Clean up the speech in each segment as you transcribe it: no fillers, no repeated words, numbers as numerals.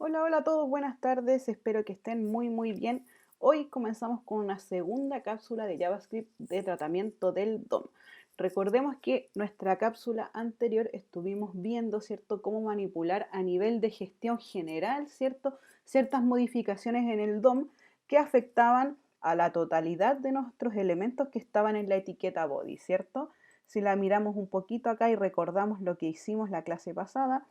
Hola, hola a todos, buenas tardes, espero que estén muy bien. Hoy comenzamos con una segunda cápsula de JavaScript de tratamiento del DOM. Recordemos que nuestra cápsula anterior estuvimos viendo, ¿cierto?, cómo manipular a nivel de gestión general, ¿cierto?, ciertas modificaciones en el DOM que afectaban a la totalidad de nuestros elementos que estaban en la etiqueta body, ¿cierto? Si la miramos un poquito acá y recordamos lo que hicimos la clase pasada,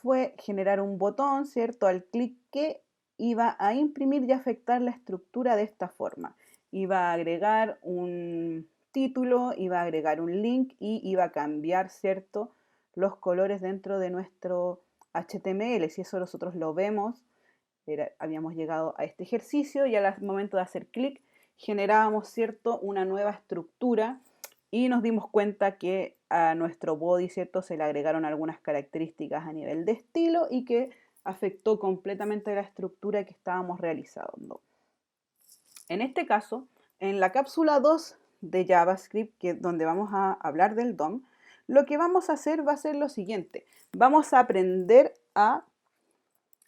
fue generar un botón, ¿cierto? Al clic que iba a imprimir y afectar la estructura de esta forma. Iba a agregar un título, iba a agregar un link y iba a cambiar, ¿cierto?, los colores dentro de nuestro HTML. Si eso nosotros lo vemos, habíamos llegado a este ejercicio y al momento de hacer clic generábamos, ¿cierto?, una nueva estructura y nos dimos cuenta que a nuestro body, ¿cierto?, se le agregaron algunas características a nivel de estilo y que afectó completamente la estructura que estábamos realizando. En este caso, en la cápsula 2 de JavaScript, donde vamos a hablar del DOM, lo que vamos a hacer va a ser lo siguiente. Vamos a aprender a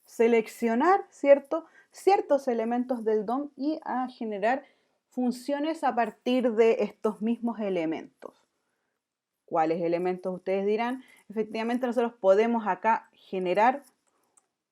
seleccionar, ciertos elementos del DOM y a generar funciones a partir de estos mismos elementos. ¿Cuáles elementos ustedes dirán? Efectivamente, nosotros podemos acá generar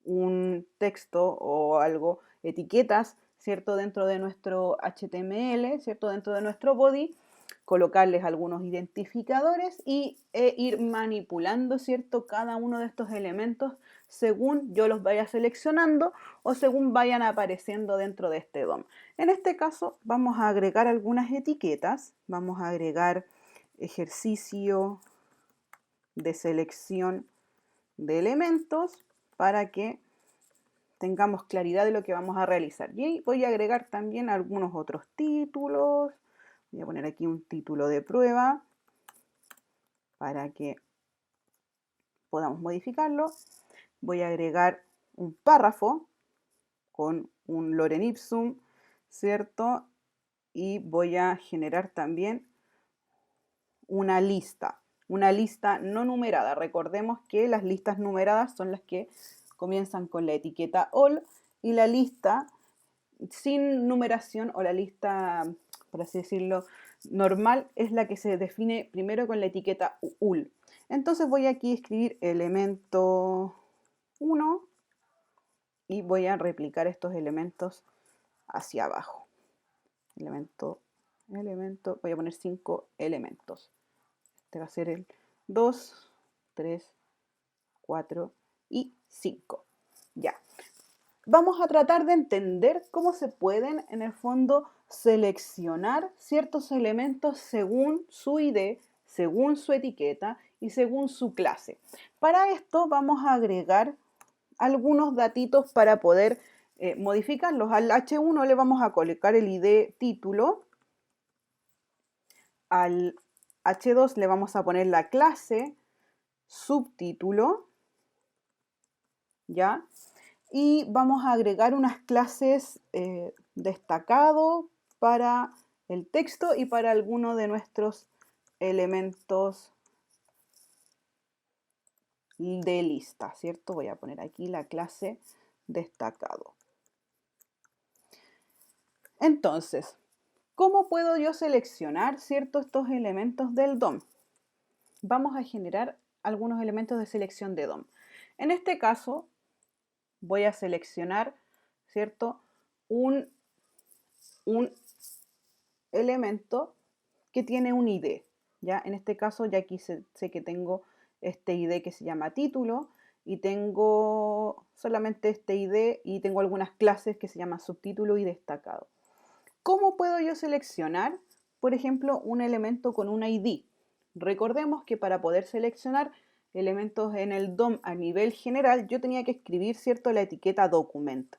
un texto o algo, etiquetas, ¿cierto? Dentro de nuestro HTML, ¿cierto? Dentro de nuestro body, colocarles algunos identificadores e ir manipulando, ¿cierto?, cada uno de estos elementos según yo los vaya seleccionando o según vayan apareciendo dentro de este DOM. En este caso vamos a agregar algunas etiquetas, vamos a agregar ejercicio de selección de elementos para que tengamos claridad de lo que vamos a realizar. Y voy a agregar también algunos otros títulos. Voy a poner aquí un título de prueba para que podamos modificarlo. Voy a agregar un párrafo con un lorem ipsum, ¿cierto? Y voy a generar también una lista no numerada. Recordemos que las listas numeradas son las que comienzan con la etiqueta all y la lista sin numeración o la lista, por así decirlo, normal es la que se define primero con la etiqueta ul. Entonces voy aquí a escribir elemento 1 y voy a replicar estos elementos hacia abajo. Elemento, voy a poner 5 elementos. Este va a ser el 2, 3, 4 y 5. Ya. Vamos a tratar de entender cómo se pueden, en el fondo, seleccionar ciertos elementos según su ID, según su etiqueta y según su clase. Para esto vamos a agregar algunos datitos para poder modificarlos. Al H1 le vamos a colocar el ID título, al H2 le vamos a poner la clase subtítulo, ¿ya? Y vamos a agregar unas clases destacado para el texto y para alguno de nuestros elementos de lista, ¿cierto? Voy a poner aquí la clase destacado. Entonces, ¿cómo puedo yo seleccionar, ¿cierto?, estos elementos del DOM? Vamos a generar algunos elementos de selección de DOM. En este caso, voy a seleccionar, ¿cierto?, un elemento que tiene un ID, ¿ya? En este caso ya aquí sé que tengo este ID que se llama título y tengo solamente este ID y tengo algunas clases que se llaman subtítulo y destacado. ¿Cómo puedo yo seleccionar, por ejemplo, un elemento con un ID? Recordemos que para poder seleccionar elementos en el DOM a nivel general, yo tenía que escribir, ¿cierto?, la etiqueta document,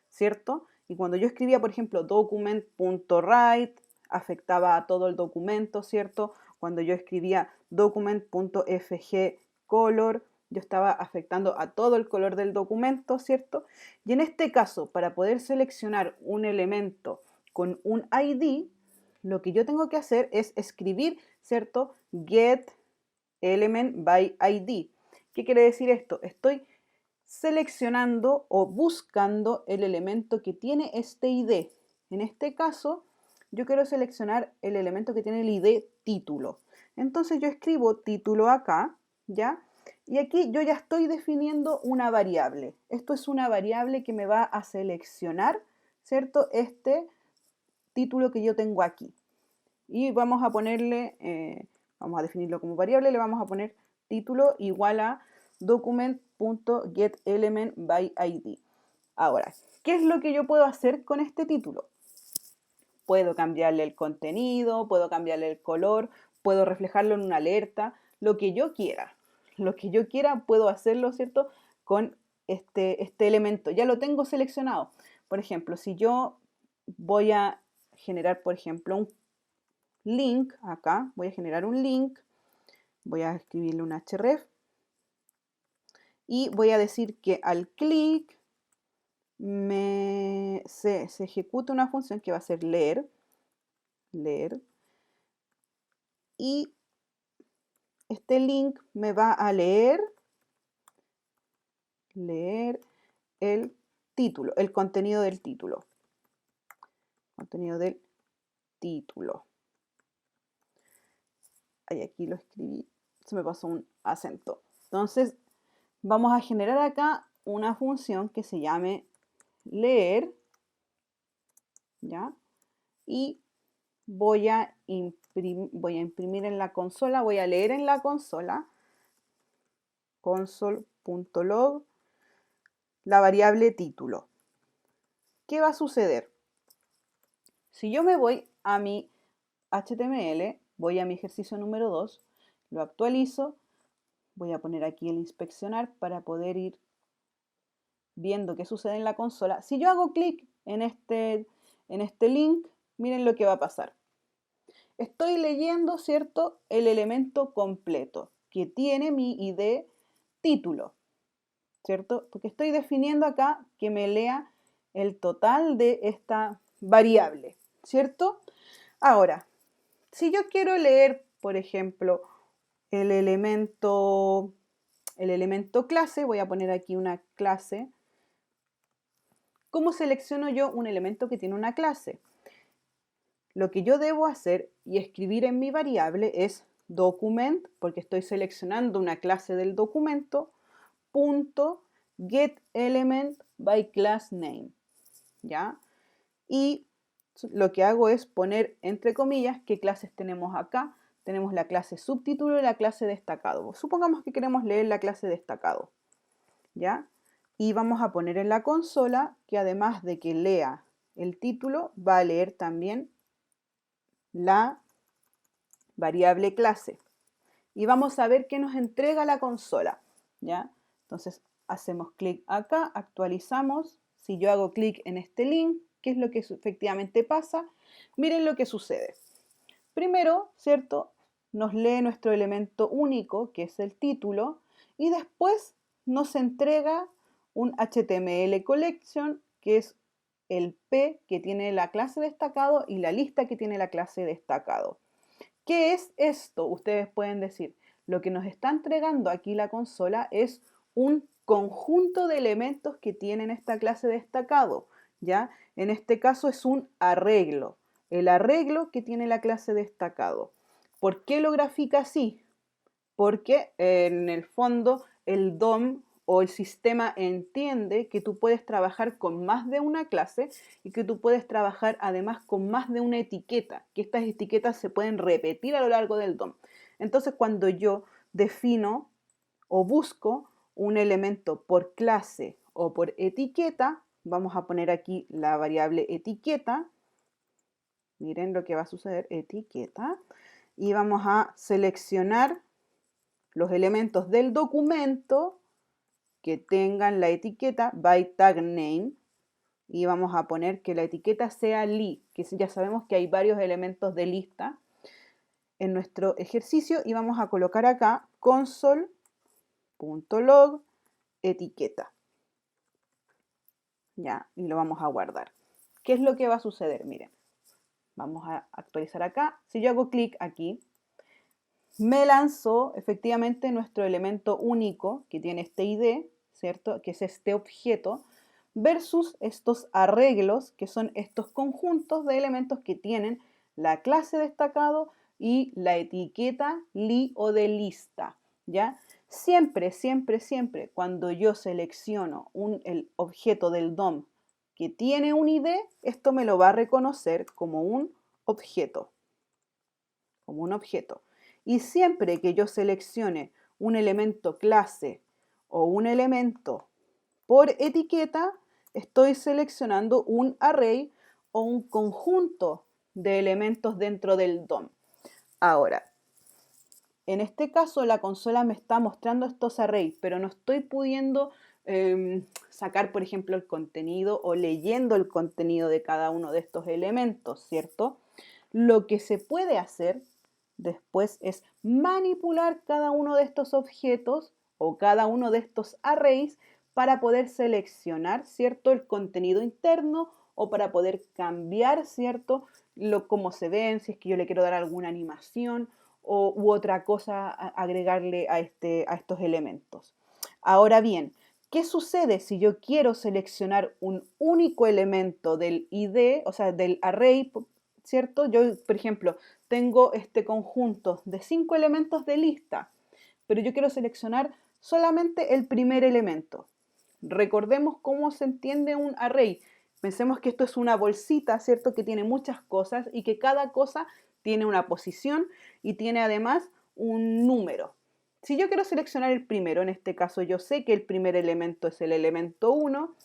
¿cierto? Y cuando yo escribía, por ejemplo, document.write, afectaba a todo el documento, ¿cierto? Cuando yo escribía document.fgcolor, yo estaba afectando a todo el color del documento, ¿cierto? Y en este caso, para poder seleccionar un elemento con un ID, lo que yo tengo que hacer es escribir, ¿cierto?, get element by ID. ¿Qué quiere decir esto? Estoy seleccionando o buscando el elemento que tiene este ID. En este caso, yo quiero seleccionar el elemento que tiene el ID título. Entonces yo escribo título acá, ¿ya? Y aquí yo ya estoy definiendo una variable. Esto es una variable que me va a seleccionar, ¿cierto? Este título que yo tengo aquí. Y vamos a ponerle, vamos a definirlo como variable, le vamos a poner título igual a document.getElementById. Ahora, ¿qué es lo que yo puedo hacer con este título? Puedo cambiarle el contenido, puedo cambiarle el color, puedo reflejarlo en una alerta, lo que yo quiera. Lo que yo quiera puedo hacerlo, ¿cierto? Con este elemento. Ya lo tengo seleccionado. Por ejemplo, si yo voy a generar, por ejemplo, un link acá, voy a generar un link, voy a escribirle un href y voy a decir que al clic se ejecuta una función que va a ser leer, y este link me va a leer el título, el contenido del título. Contenido del título. Ahí aquí lo escribí, se me pasó un acento. Entonces, vamos a generar acá una función que se llame leer, ¿ya? Y voy a imprimir en la consola, voy a leer en la consola, console.log, la variable título. ¿Qué va a suceder? Si yo me voy a mi HTML, voy a mi ejercicio número 2, lo actualizo, voy a poner aquí el inspeccionar para poder ir viendo qué sucede en la consola. Si yo hago clic en este link, miren lo que va a pasar. Estoy leyendo, ¿cierto?, el elemento completo que tiene mi ID título, ¿cierto? Porque estoy definiendo acá que me lea el total de esta variable, ¿cierto? Ahora, si yo quiero leer, por ejemplo, el elemento clase, voy a poner aquí una clase. ¿Cómo selecciono yo un elemento que tiene una clase? Lo que yo debo hacer y escribir en mi variable es document, porque estoy seleccionando una clase del documento, punto getElementByClassName, ¿ya? Y lo que hago es poner entre comillas qué clases tenemos acá. Tenemos la clase subtítulo y la clase destacado. Supongamos que queremos leer la clase destacado, ¿ya? Y vamos a poner en la consola que además de que lea el título, va a leer también la variable clase. Y vamos a ver qué nos entrega la consola, ¿ya? Entonces hacemos clic acá, actualizamos. Si yo hago clic en este link, ¿qué es lo que efectivamente pasa? Miren lo que sucede. Primero, ¿cierto? Nos lee nuestro elemento único, que es el título, y después nos entrega un HTML collection, que es el P que tiene la clase destacado y la lista que tiene la clase destacado. ¿Qué es esto? Ustedes pueden decir, lo que nos está entregando aquí la consola es un conjunto de elementos que tienen esta clase destacado, ¿ya? En este caso es un arreglo, el arreglo que tiene la clase destacado. ¿Por qué lo grafica así? Porque en el fondo el DOM o el sistema entiende que tú puedes trabajar con más de una clase y que tú puedes trabajar además con más de una etiqueta, que estas etiquetas se pueden repetir a lo largo del DOM. Entonces, cuando yo defino o busco un elemento por clase o por etiqueta, vamos a poner aquí la variable etiqueta. Miren lo que va a suceder, etiqueta. Y vamos a seleccionar los elementos del documento que tengan la etiqueta by tag name y vamos a poner que la etiqueta sea li, que ya sabemos que hay varios elementos de lista en nuestro ejercicio y vamos a colocar acá console.log etiqueta. Ya, y lo vamos a guardar. ¿Qué es lo que va a suceder? Miren, vamos a actualizar acá. Si yo hago clic aquí, me lanzó efectivamente nuestro elemento único que tiene este ID, ¿cierto? Que es este objeto, versus estos arreglos, que son estos conjuntos de elementos que tienen la clase destacado y la etiqueta li o de lista, ¿ya? Siempre, siempre, siempre, cuando yo selecciono el objeto del DOM que tiene un ID, esto me lo va a reconocer como un objeto, como un objeto. Y siempre que yo seleccione un elemento clase o un elemento por etiqueta, estoy seleccionando un array o un conjunto de elementos dentro del DOM. Ahora, en este caso la consola me está mostrando estos arrays, pero no estoy pudiendo sacar, por ejemplo, el contenido o leyendo el contenido de cada uno de estos elementos, ¿cierto? Lo que se puede hacer después es manipular cada uno de estos objetos o cada uno de estos arrays para poder seleccionar, ¿cierto?, el contenido interno o para poder cambiar, ¿cierto?, cómo se ven, si es que yo le quiero dar alguna animación u otra cosa agregarle a estos elementos. Ahora bien, ¿qué sucede si yo quiero seleccionar un único elemento del ID, o sea, del array, ¿cierto? Yo, por ejemplo, tengo este conjunto de 5 elementos de lista, pero yo quiero seleccionar solamente el primer elemento. Recordemos cómo se entiende un array. Pensemos que esto es una bolsita, ¿cierto? Que tiene muchas cosas y que cada cosa tiene una posición y tiene además un número. Si yo quiero seleccionar el primero, en este caso yo sé que el primer elemento es el elemento 1,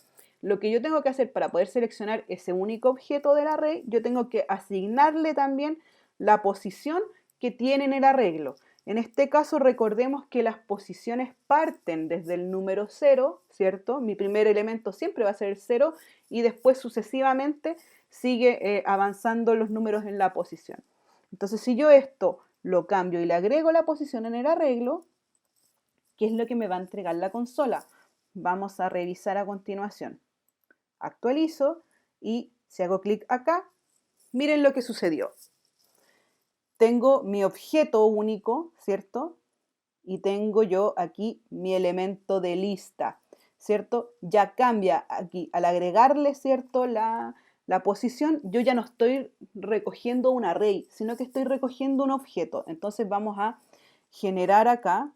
lo que yo tengo que hacer para poder seleccionar ese único objeto del array, yo tengo que asignarle también la posición que tiene en el arreglo. En este caso recordemos que las posiciones parten desde el número 0, ¿cierto? Mi primer elemento siempre va a ser el 0 y después sucesivamente sigue avanzando los números en la posición. Entonces si yo esto lo cambio y le agrego la posición en el arreglo, ¿qué es lo que me va a entregar la consola? Vamos a revisar a continuación. Actualizo y si hago clic acá, miren lo que sucedió. Tengo mi objeto único, ¿cierto? Y tengo yo aquí mi elemento de lista, ¿cierto? Ya cambia aquí, al agregarle, ¿cierto?, la posición, yo ya no estoy recogiendo un array, sino que estoy recogiendo un objeto. Entonces vamos a generar acá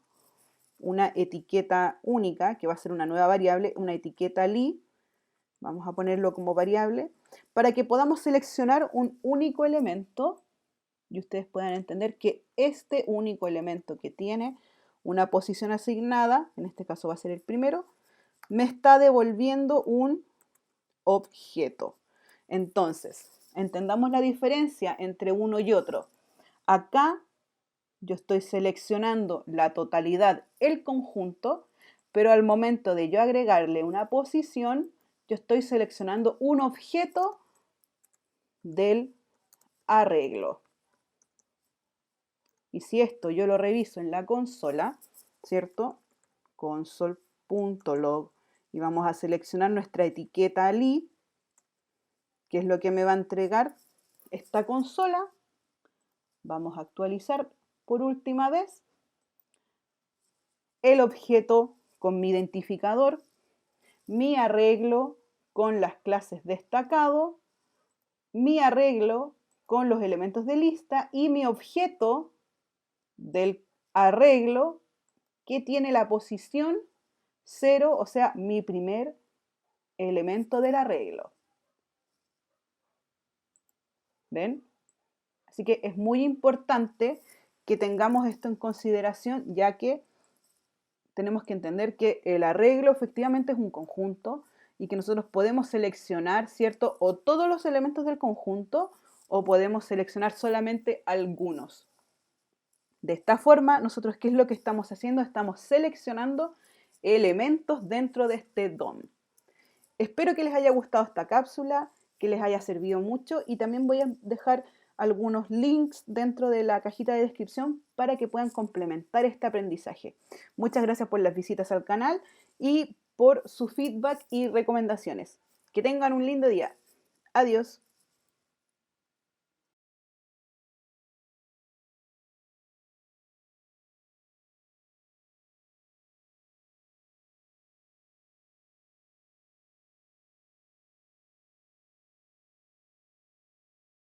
una etiqueta única, que va a ser una nueva variable, una etiqueta li, vamos a ponerlo como variable, para que podamos seleccionar un único elemento y ustedes puedan entender que este único elemento que tiene una posición asignada, en este caso va a ser el primero, me está devolviendo un objeto. Entonces, entendamos la diferencia entre uno y otro. Acá yo estoy seleccionando la totalidad, el conjunto, pero al momento de yo agregarle una posición, yo estoy seleccionando un objeto del arreglo. Y si esto yo lo reviso en la consola, ¿cierto? Console.log y vamos a seleccionar nuestra etiqueta li, que es lo que me va a entregar esta consola. Vamos a actualizar por última vez el objeto con mi identificador, mi arreglo con las clases destacado, mi arreglo con los elementos de lista y mi objeto del arreglo que tiene la posición 0, o sea, mi primer elemento del arreglo. ¿Ven? Así que es muy importante que tengamos esto en consideración, ya que tenemos que entender que el arreglo efectivamente es un conjunto y que nosotros podemos seleccionar, ¿cierto?, o todos los elementos del conjunto o podemos seleccionar solamente algunos. De esta forma, nosotros, ¿qué es lo que estamos haciendo? Estamos seleccionando elementos dentro de este DOM. Espero que les haya gustado esta cápsula, que les haya servido mucho y también voy a dejar algunos links dentro de la cajita de descripción para que puedan complementar este aprendizaje. Muchas gracias por las visitas al canal y por su feedback y recomendaciones. Que tengan un lindo día. Adiós.